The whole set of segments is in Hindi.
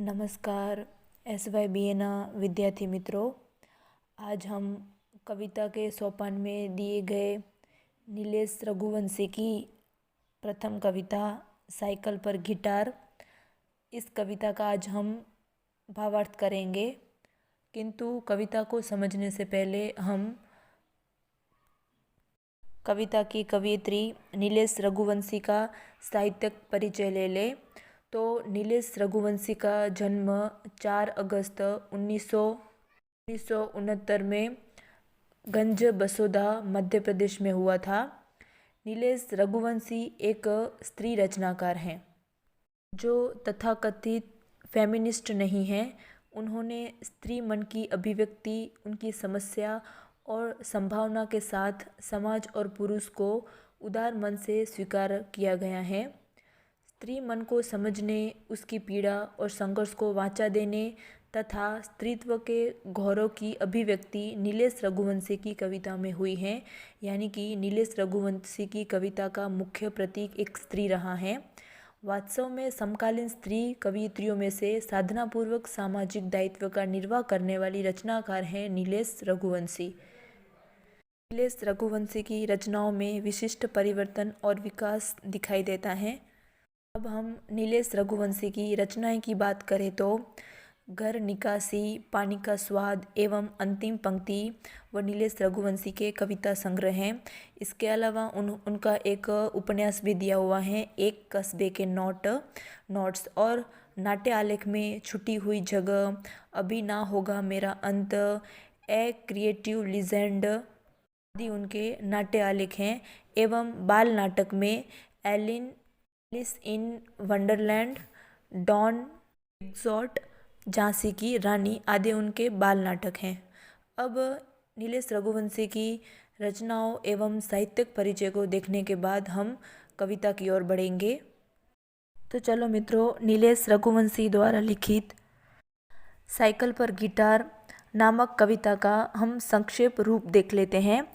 नमस्कार SYBN विद्यार्थी मित्रों। आज हम कविता के सोपान में दिए गए नीलेश रघुवंशी की प्रथम कविता साइकिल पर गिटार, इस कविता का आज हम भावार्थ करेंगे। किंतु कविता को समझने से पहले हम कविता की कवयित्री नीलेश रघुवंशी का साहित्यिक परिचय ले लें। तो नीलेश रघुवंशी का जन्म 4 अगस्त 1969 में गंज बसोदा मध्य प्रदेश में हुआ था। नीलेश रघुवंशी एक स्त्री रचनाकार हैं जो तथाकथित फेमिनिस्ट नहीं हैं। उन्होंने स्त्री मन की अभिव्यक्ति, उनकी समस्या और संभावना के साथ समाज और पुरुष को उदार मन से स्वीकार किया गया है। स्त्री मन को समझने, उसकी पीड़ा और संघर्ष को वाचा देने तथा स्त्रीत्व के गौरव की अभिव्यक्ति नीलेश रघुवंशी की कविता में हुई है। यानी कि नीलेश रघुवंशी की कविता का मुख्य प्रतीक एक स्त्री रहा है। वास्तव में समकालीन स्त्री कवयित्रियों में से साधनापूर्वक सामाजिक दायित्व का निर्वाह करने वाली रचनाकार हैं नीलेश रघुवंशी। नीलेश रघुवंशी की रचनाओं में विशिष्ट परिवर्तन और विकास दिखाई देता है। अब हम नीलेश रघुवंशी की रचनाएं की बात करें तो घर निकासी, पानी का स्वाद एवं अंतिम पंक्ति व नीलेश रघुवंशी के कविता संग्रह हैं। इसके अलावा उनका एक उपन्यास भी दिया हुआ है, एक कस्बे के नोट्स, और नाट्य आलेख में छुटी हुई जगह, अभी ना होगा मेरा अंत, ए क्रिएटिव लीजेंड आदि उनके नाट्य आलेख हैं। एवं बाल नाटक में Alice in Wonderland, Don Quixote, Jhansi की रानी आदि उनके बाल नाटक हैं। अब नीलेश रघुवंशी की रचनाओं एवं साहित्यिक परिचय को देखने के बाद हम कविता की ओर बढ़ेंगे। तो चलो मित्रों, नीलेश रघुवंशी द्वारा लिखित साइकिल पर गिटार नामक कविता का हम संक्षेप रूप देख लेते हैं।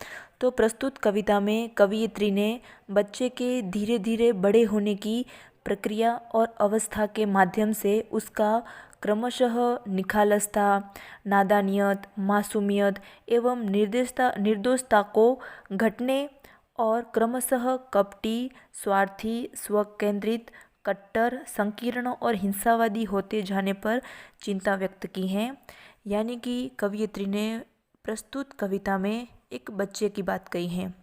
तो प्रस्तुत कविता में कवयित्री ने बच्चे के धीरे धीरे बड़े होने की प्रक्रिया और अवस्था के माध्यम से उसका क्रमशः निखालसता, नादानियत, मासूमियत एवं निर्दोषता को घटने और क्रमशः कपटी, स्वार्थी, स्वकेंद्रित, कट्टर, संकीर्ण और हिंसावादी होते जाने पर चिंता व्यक्त की है। यानी कि कवयित्री ने प्रस्तुत कविता में एक बच्चे की बात कही है,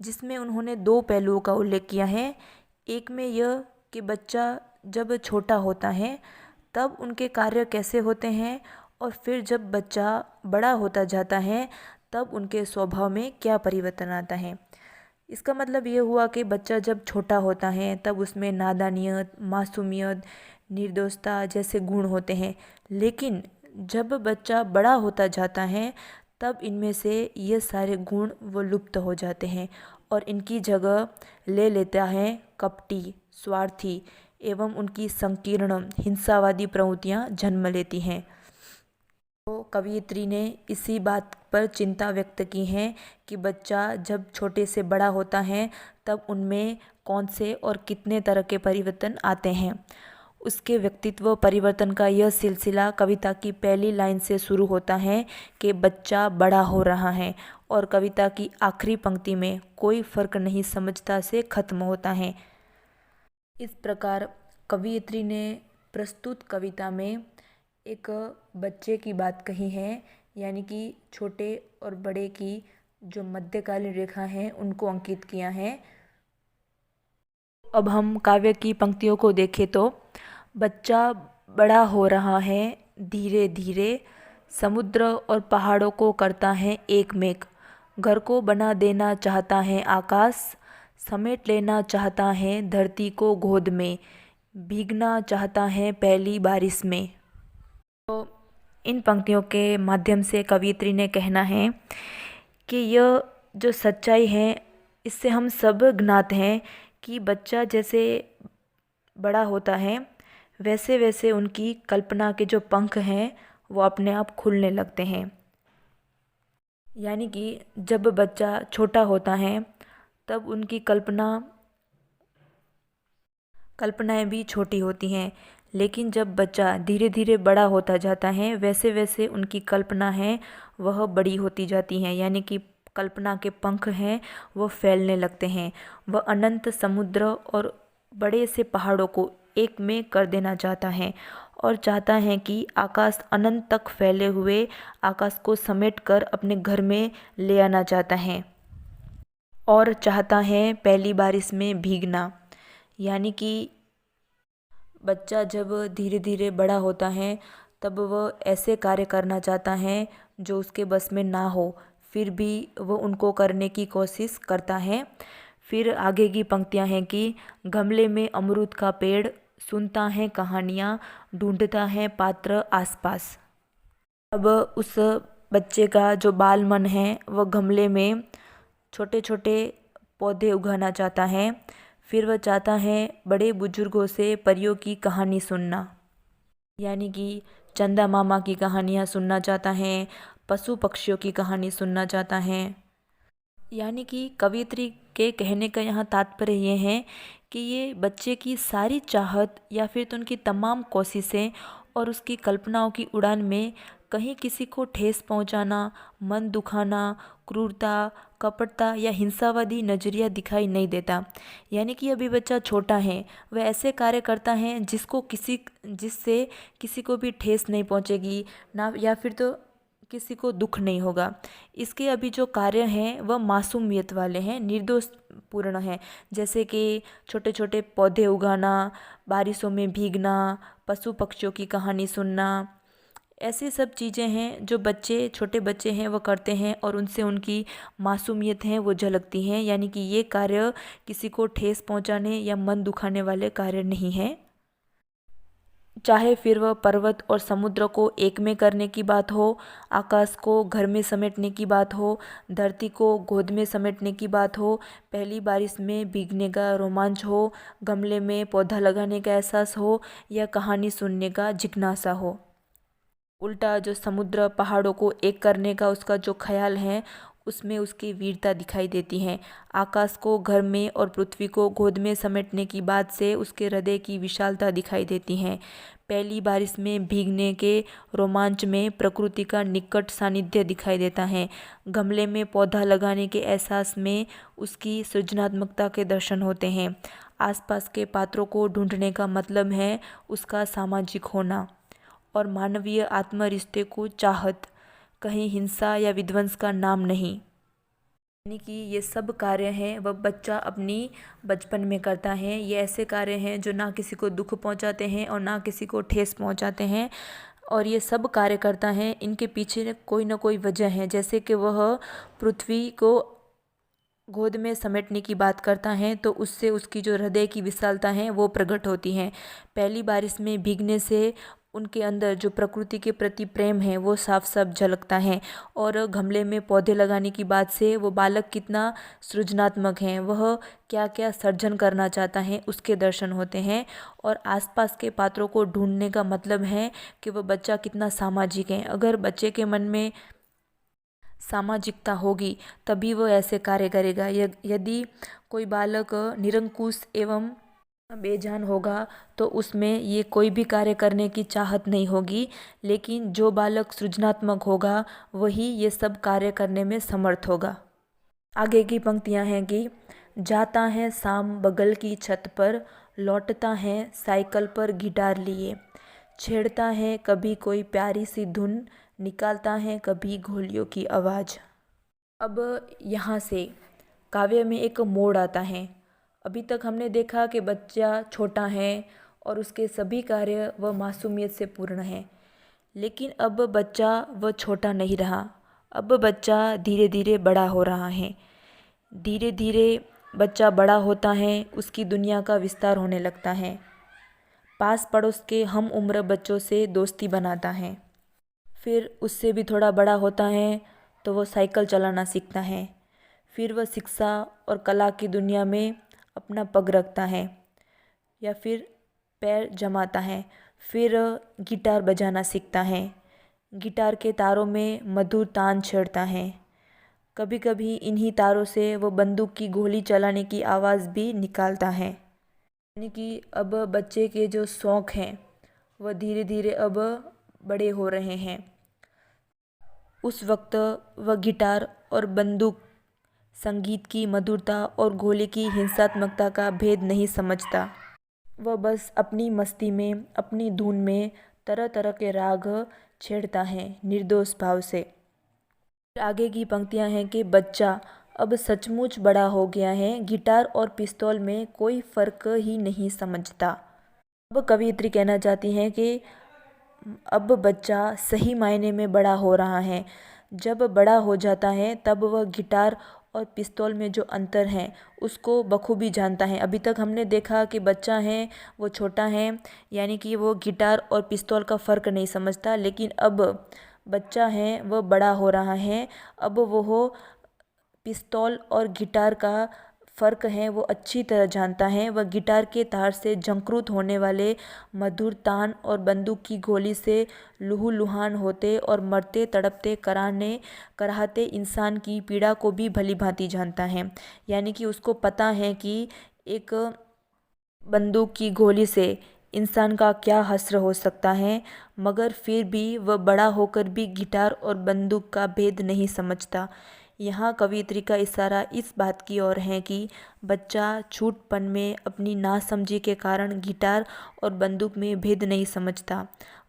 जिसमें उन्होंने दो पहलुओं का उल्लेख किया है। एक में यह कि बच्चा जब छोटा होता है तब उनके कार्य कैसे होते हैं, और फिर जब बच्चा बड़ा होता जाता है तब उनके स्वभाव में क्या परिवर्तन आता है। इसका मतलब ये हुआ कि बच्चा जब छोटा होता है तब उसमें नादानियत, मासूमियत, निर्दोषता जैसे गुण होते हैं, लेकिन जब बच्चा बड़ा होता जाता है तब इनमें से ये सारे गुण वो लुप्त हो जाते हैं और इनकी जगह ले लेता है कपटी, स्वार्थी एवं उनकी संकीर्ण हिंसावादी प्रवृत्तियाँ जन्म लेती हैं। तो कवयित्री ने इसी बात पर चिंता व्यक्त की है कि बच्चा जब छोटे से बड़ा होता है तब उनमें कौन से और कितने तरह के परिवर्तन आते हैं। उसके व्यक्तित्व परिवर्तन का यह सिलसिला कविता की पहली लाइन से शुरू होता है कि बच्चा बड़ा हो रहा है, और कविता की आखिरी पंक्ति में कोई फर्क नहीं समझता से खत्म होता है। इस प्रकार कवयित्री ने प्रस्तुत कविता में एक बच्चे की बात कही है, यानी कि छोटे और बड़े की जो मध्यकालीन रेखा है उनको अंकित किया है। अब हम काव्य की पंक्तियों को देखें तो बच्चा बड़ा हो रहा है धीरे धीरे, समुद्र और पहाड़ों को करता है एक मेघ, घर को बना देना चाहता है आकाश, समेट लेना चाहता है धरती को गोद में, भीगना चाहता है पहली बारिश में। तो इन पंक्तियों के माध्यम से कवयित्री ने कहना है कि यह जो सच्चाई है इससे हम सब ज्ञात हैं कि बच्चा जैसे बड़ा होता है वैसे वैसे उनकी कल्पना के जो पंख हैं वो अपने आप खुलने लगते हैं। यानी कि जब बच्चा छोटा होता है तब उनकी कल्पनाएं भी छोटी होती हैं, लेकिन जब बच्चा धीरे धीरे बड़ा होता जाता है वैसे वैसे उनकी कल्पना है वह बड़ी होती जाती हैं, यानी कि कल्पना के पंख हैं वो फैलने लगते हैं। वह अनंत समुद्र और बड़े से पहाड़ों को एक में कर देना चाहता है और चाहता है कि आकाश अनंत तक फैले हुए आकाश को समेट कर अपने घर में ले आना चाहता है और चाहता है पहली बारिश में भीगना। यानी कि बच्चा जब धीरे धीरे बड़ा होता है तब वह ऐसे कार्य करना चाहता है जो उसके बस में ना हो, फिर भी वह उनको करने की कोशिश करता है। फिर आगे की पंक्तियां हैं कि गमले में अमरूद का पेड़, सुनता है कहानियाँ, ढूंढता है पात्र आसपास। अब उस बच्चे का जो बाल मन है वह गमले में छोटे छोटे पौधे उगाना चाहता है। फिर वह चाहता है बड़े बुजुर्गों से परियों की कहानी सुनना, यानी कि चंदा मामा की कहानियाँ सुनना चाहता है, पशु पक्षियों की कहानी सुनना चाहता है। यानी कि कवियत्री के कहने का यहाँ तात्पर्य ये है कि ये बच्चे की सारी चाहत या फिर तो उनकी तमाम कोशिशें और उसकी कल्पनाओं की उड़ान में कहीं किसी को ठेस पहुंचाना, मन दुखाना, क्रूरता, कपटता या हिंसावादी नज़रिया दिखाई नहीं देता। यानी कि अभी बच्चा छोटा है, वह ऐसे कार्य करता है जिससे किसी को भी ठेस नहीं पहुंचेगी ना, या फिर तो किसी को दुख नहीं होगा। इसके अभी जो कार्य हैं वह मासूमियत वाले हैं, निर्दोष पूर्ण हैं, जैसे कि छोटे छोटे पौधे उगाना, बारिशों में भीगना, पशु पक्षियों की कहानी सुनना। ऐसी सब चीज़ें हैं जो छोटे बच्चे हैं वो करते हैं और उनसे उनकी मासूमियत है वो झलकती हैं। यानी कि ये कार्य किसी को ठेस पहुंचाने या मन दुखाने वाले कार्य नहीं हैं। चाहे फिर वह पर्वत और समुद्र को एक में करने की बात हो, आकाश को घर में समेटने की बात हो, धरती को गोद में समेटने की बात हो, पहली बारिश में भीगने का रोमांच हो, गमले में पौधा लगाने का एहसास हो या कहानी सुनने का जिज्ञासा हो। उल्टा जो समुद्र पहाड़ों को एक करने का उसका जो ख्याल है उसमें उसकी वीरता दिखाई देती है। आकाश को घर में और पृथ्वी को गोद में समेटने की बात से उसके हृदय की विशालता दिखाई देती है। पहली बारिश में भीगने के रोमांच में प्रकृति का निकट सानिध्य दिखाई देता है। गमले में पौधा लगाने के एहसास में उसकी सृजनात्मकता के दर्शन होते हैं। आसपास के पात्रों को ढूंढने का मतलब है उसका सामाजिक होना और मानवीय आत्म रिश्ते को चाहत, कहीं हिंसा या विध्वंस का नाम नहीं। यानी कि ये सब कार्य हैं वह बच्चा अपनी बचपन में करता है। ये ऐसे कार्य हैं जो ना किसी को दुख पहुंचाते हैं और ना किसी को ठेस पहुंचाते हैं, और ये सब कार्य करता है इनके पीछे कोई ना कोई वजह है। जैसे कि वह पृथ्वी को गोद में समेटने की बात करता है तो उससे उसकी जो हृदय की विशालता है वो प्रकट होती है। पहली बारिश में भीगने से उनके अंदर जो प्रकृति के प्रति प्रेम है वो साफ साफ झलकता है, और गमले में पौधे लगाने की बात से वो बालक कितना सृजनात्मक है, वह क्या क्या सर्जन करना चाहता है उसके दर्शन होते हैं। और आसपास के पात्रों को ढूंढने का मतलब है कि वह बच्चा कितना सामाजिक है। अगर बच्चे के मन में सामाजिकता होगी तभी वह ऐसे कार्य करेगा। यदि कोई बालक निरंकुश एवं बेजान होगा तो उसमें ये कोई भी कार्य करने की चाहत नहीं होगी, लेकिन जो बालक सृजनात्मक होगा वही ये सब कार्य करने में समर्थ होगा। आगे की पंक्तियां हैं कि जाता है शाम बगल की छत पर, लौटता है साइकिल पर गिटार लिए, छेड़ता है कभी कोई प्यारी सी धुन, निकालता है कभी घोलियों की आवाज़। अब यहाँ से काव्य में एक मोड़ आता है। अभी तक हमने देखा कि बच्चा छोटा है और उसके सभी कार्य वह मासूमियत से पूर्ण है, लेकिन अब बच्चा वह छोटा नहीं रहा। अब बच्चा धीरे धीरे बड़ा हो रहा है। धीरे धीरे बच्चा बड़ा होता है, उसकी दुनिया का विस्तार होने लगता है। पास पड़ोस के हम उम्र बच्चों से दोस्ती बनाता है। फिर उससे भी थोड़ा बड़ा होता है तो वो साइकिल चलाना सीखता है। फिर वह शिक्षा और कला की दुनिया में अपना पग रखता है या फिर पैर जमाता है। फिर गिटार बजाना सीखता है। गिटार के तारों में मधुर तान छेड़ता है। कभी कभी इन्हीं तारों से वो बंदूक की गोली चलाने की आवाज़ भी निकालता है। यानी कि अब बच्चे के जो शौक़ हैं वह धीरे धीरे अब बड़े हो रहे हैं। उस वक्त वह गिटार और बंदूक, संगीत की मधुरता और गोली की हिंसात्मकता का भेद नहीं समझता। वह बस अपनी मस्ती में, अपनी धुन में तरह तरह के राग छेड़ता है निर्दोष भाव से। आगे की पंक्तियां हैं कि बच्चा अब सचमुच बड़ा हो गया है, गिटार और पिस्तौल में कोई फर्क ही नहीं समझता। अब कवियत्री कहना चाहती हैं कि अब बच्चा सही मायने में बड़ा हो रहा है। जब बड़ा हो जाता है तब वह गिटार और पिस्तौल में जो अंतर है उसको बखूबी जानता है। अभी तक हमने देखा कि बच्चा है वो छोटा है, यानी कि वो गिटार और पिस्तौल का फ़र्क नहीं समझता, लेकिन अब बच्चा है वह बड़ा हो रहा है। अब वो पिस्तौल और गिटार का फ़र्क है वो अच्छी तरह जानता है। वह गिटार के तार से झंकृत होने वाले मधुर तान और बंदूक की गोली से लहूलुहान होते और मरते तड़पते कराहते इंसान की पीड़ा को भी भली भांति जानता है। यानी कि उसको पता है कि एक बंदूक की गोली से इंसान का क्या हश्र हो सकता है, मगर फिर भी वह बड़ा होकर भी गिटार और बंदूक का भेद नहीं समझता। यहाँ कवियत्री का इशारा इस बात की ओर है कि बच्चा छूटपन में अपनी नासमझी के कारण गिटार और बंदूक में भेद नहीं समझता।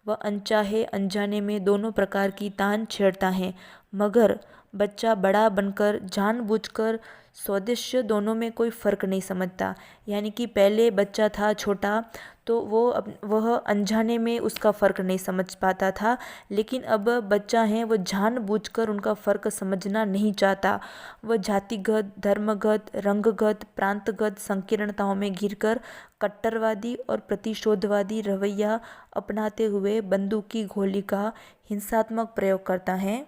वह अनचाहे अनजाने में दोनों प्रकार की तान छेड़ता है, मगर बच्चा बड़ा बनकर जानबूझकर स्वदेश्य दोनों में कोई फ़र्क नहीं समझता। यानी कि पहले बच्चा था छोटा तो वह अनजाने में उसका फ़र्क नहीं समझ पाता था, लेकिन अब बच्चा है वो जानबूझकर उनका फ़र्क समझना नहीं चाहता। वह जातिगत, धर्मगत, रंगगत, प्रांतगत संकीर्णताओं में घिरकर कट्टरवादी और प्रतिशोधवादी रवैया अपनाते हुए बंदूक की गोली का हिंसात्मक प्रयोग करता है।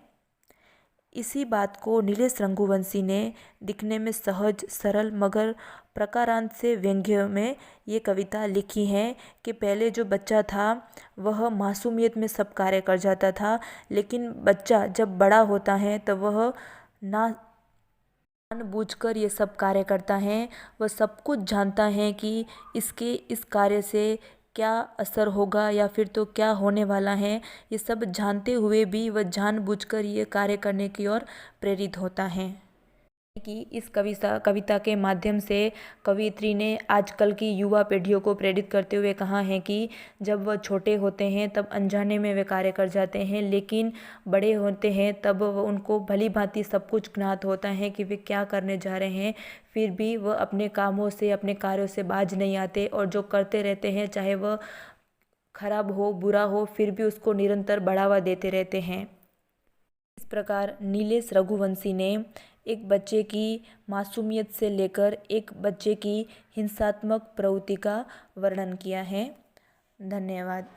इसी बात को नीलेश रघुवंशी ने दिखने में सहज, सरल मगर प्रकारांत से व्यंग्य में ये कविता लिखी है कि पहले जो बच्चा था वह मासूमियत में सब कार्य कर जाता था, लेकिन बच्चा जब बड़ा होता है तब वह ना जानबूझकर ये सब कार्य करता है। वह सब कुछ जानता है कि इसके इस कार्य से क्या असर होगा या फिर तो क्या होने वाला है। ये सब जानते हुए भी वह जानबूझकर ये कार्य करने की ओर प्रेरित होता है। कि इस कविता के माध्यम से कवियत्री ने आजकल की युवा पीढ़ियों को प्रेरित करते हुए कहा है कि जब वह छोटे होते हैं तब अनजाने में वे कार्य कर जाते हैं, लेकिन बड़े होते हैं तब वह उनको भली भांति सब कुछ ज्ञात होता है कि वे क्या करने जा रहे हैं। फिर भी वह अपने कामों से, अपने कार्यों से बाज नहीं आते और जो करते रहते हैं, चाहे वह खराब हो, बुरा हो, फिर भी उसको निरंतर बढ़ावा देते रहते हैं। इस प्रकार नीलेश रघुवंशी ने एक बच्चे की मासूमियत से लेकर एक बच्चे की हिंसात्मक प्रवृत्ति का वर्णन किया है। धन्यवाद।